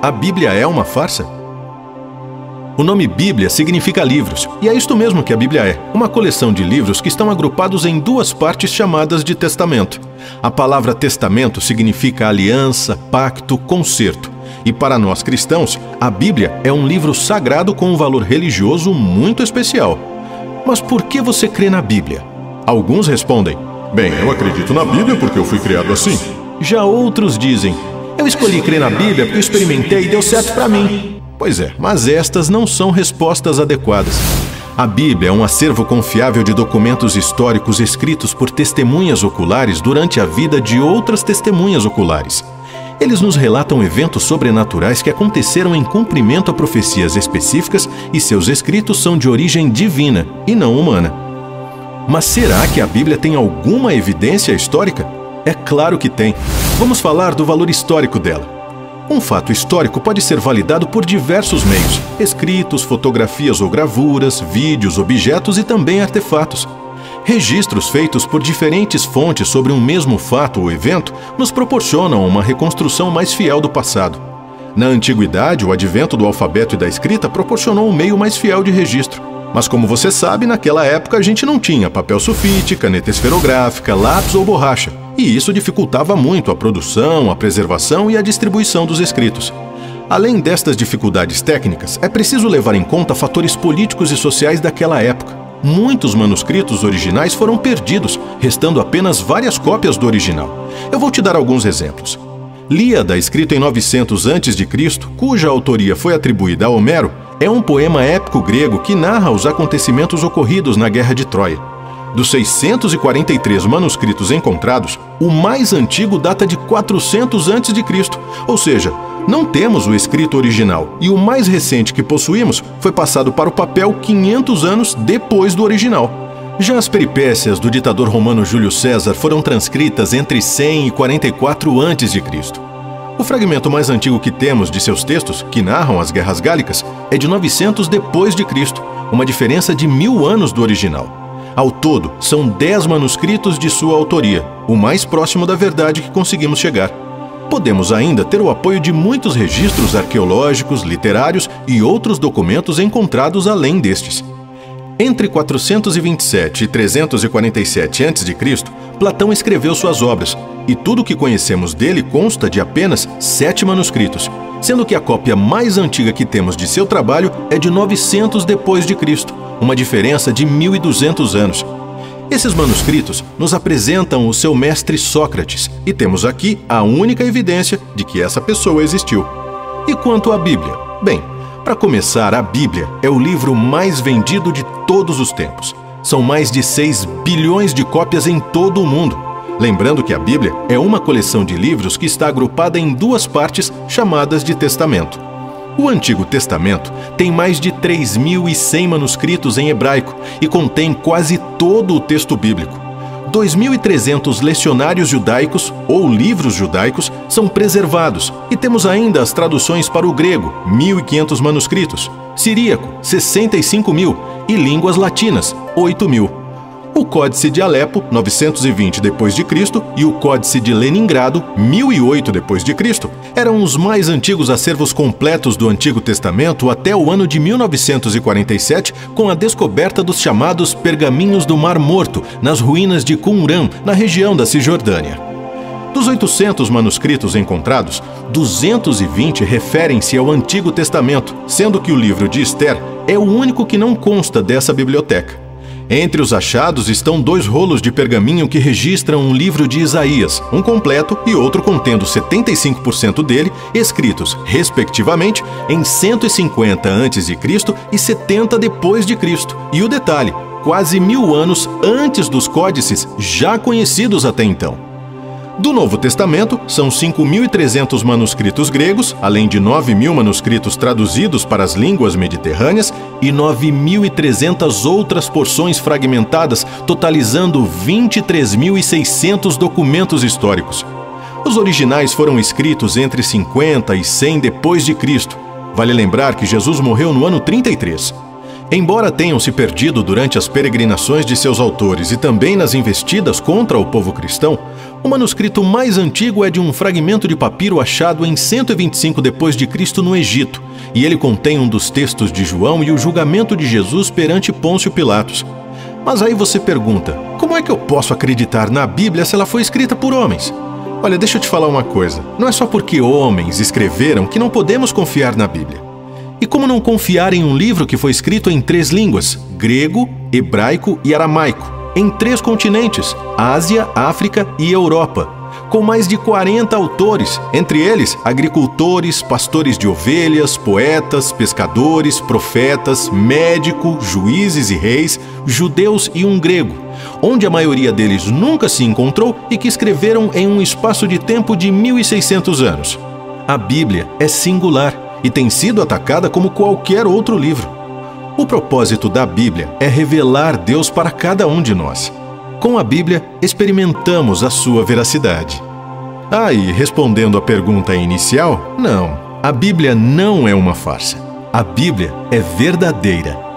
a Bíblia é uma farsa? O nome Bíblia significa livros, e é isto mesmo que a Bíblia é, uma coleção de livros que estão agrupados em duas partes chamadas de testamento. A palavra testamento significa aliança, pacto, concerto. E para nós cristãos, a Bíblia é um livro sagrado com um valor religioso muito especial. Mas por que você crê na Bíblia? Alguns respondem: bem, eu acredito na Bíblia porque eu fui criado assim. Já outros dizem: eu escolhi crer na Bíblia porque eu experimentei e deu certo para mim. Pois é, mas estas não são respostas adequadas. A Bíblia é um acervo confiável de documentos históricos escritos por testemunhas oculares durante a vida de outras testemunhas oculares. Eles nos relatam eventos sobrenaturais que aconteceram em cumprimento a profecias específicas e seus escritos são de origem divina e não humana. Mas será que a Bíblia tem alguma evidência histórica? É claro que tem. Vamos falar do valor histórico dela. Um fato histórico pode ser validado por diversos meios: escritos, fotografias ou gravuras, vídeos, objetos e também artefatos. Registros feitos por diferentes fontes sobre um mesmo fato ou evento nos proporcionam uma reconstrução mais fiel do passado. Na antiguidade, o advento do alfabeto e da escrita proporcionou um meio mais fiel de registro. Mas como você sabe, naquela época a gente não tinha papel sulfite, caneta esferográfica, lápis ou borracha. E isso dificultava muito a produção, a preservação e a distribuição dos escritos. Além destas dificuldades técnicas, é preciso levar em conta fatores políticos e sociais daquela época. Muitos manuscritos originais foram perdidos, restando apenas várias cópias do original. Eu vou te dar alguns exemplos. Líada, escrito em 900 a.C., cuja autoria foi atribuída a Homero, é um poema épico grego que narra os acontecimentos ocorridos na Guerra de Troia. Dos 643 manuscritos encontrados, o mais antigo data de 400 a.C., ou seja, não temos o escrito original, e o mais recente que possuímos foi passado para o papel 500 anos depois do original. Já as peripécias do ditador romano Júlio César foram transcritas entre 100 e 44 a.C. O fragmento mais antigo que temos de seus textos, que narram as guerras gálicas, é de 900 depois de Cristo, uma diferença de 1000 anos do original. Ao todo, são 10 manuscritos de sua autoria, o mais próximo da verdade que conseguimos chegar. Podemos ainda ter o apoio de muitos registros arqueológicos, literários e outros documentos encontrados além destes. Entre 427 e 347 a.C., Platão escreveu suas obras, e tudo o que conhecemos dele consta de apenas 7 manuscritos, sendo que a cópia mais antiga que temos de seu trabalho é de 900 depois de Cristo, uma diferença de 1200 anos. Esses manuscritos nos apresentam o seu mestre Sócrates, e temos aqui a única evidência de que essa pessoa existiu. E quanto à Bíblia? Bem, para começar, a Bíblia é o livro mais vendido de todos os tempos. São mais de 6 bilhões de cópias em todo o mundo. Lembrando que a Bíblia é uma coleção de livros que está agrupada em duas partes chamadas de testamento. O Antigo Testamento tem mais de 3.100 manuscritos em hebraico e contém quase todo o texto bíblico. 2.300 lecionários judaicos ou livros judaicos são preservados e temos ainda as traduções para o grego, 1.500 manuscritos, siríaco, 65.000 e línguas latinas, 8.000. O Códice de Alepo, 920 d.C., e o Códice de Leningrado, 1008 d.C., eram os mais antigos acervos completos do Antigo Testamento até o ano de 1947, com a descoberta dos chamados Pergaminhos do Mar Morto, nas ruínas de Qumran, na região da Cisjordânia. Dos 800 manuscritos encontrados, 220 referem-se ao Antigo Testamento, sendo que o livro de Ester é o único que não consta dessa biblioteca. Entre os achados estão 2 rolos de pergaminho que registram um livro de Isaías, um completo e outro contendo 75% dele, escritos, respectivamente, em 150 a.C. e 70 depois de Cristo. E o detalhe, quase 1000 anos antes dos códices já conhecidos até então. Do Novo Testamento, são 5.300 manuscritos gregos, além de 9.000 manuscritos traduzidos para as línguas mediterrâneas e 9.300 outras porções fragmentadas, totalizando 23.600 documentos históricos. Os originais foram escritos entre 50 e 100 depois de Cristo. Vale lembrar que Jesus morreu no ano 33. Embora tenham se perdido durante as peregrinações de seus autores e também nas investidas contra o povo cristão, o manuscrito mais antigo é de um fragmento de papiro achado em 125 d.C. no Egito, e ele contém um dos textos de João e o julgamento de Jesus perante Pôncio Pilatos. Mas aí você pergunta, como é que eu posso acreditar na Bíblia se ela foi escrita por homens? Olha, deixa eu te falar uma coisa, não é só porque homens escreveram que não podemos confiar na Bíblia. E como não confiar em um livro que foi escrito em 3 línguas, grego, hebraico e aramaico, em 3 continentes, Ásia, África e Europa, com mais de 40 autores, entre eles agricultores, pastores de ovelhas, poetas, pescadores, profetas, médicos, juízes e reis, judeus e um grego, onde a maioria deles nunca se encontrou e que escreveram em um espaço de tempo de 1600 anos. A Bíblia é singular e tem sido atacada como qualquer outro livro. O propósito da Bíblia é revelar Deus para cada um de nós. Com a Bíblia, experimentamos a sua veracidade. E respondendo à pergunta inicial, não, a Bíblia não é uma farsa. A Bíblia é verdadeira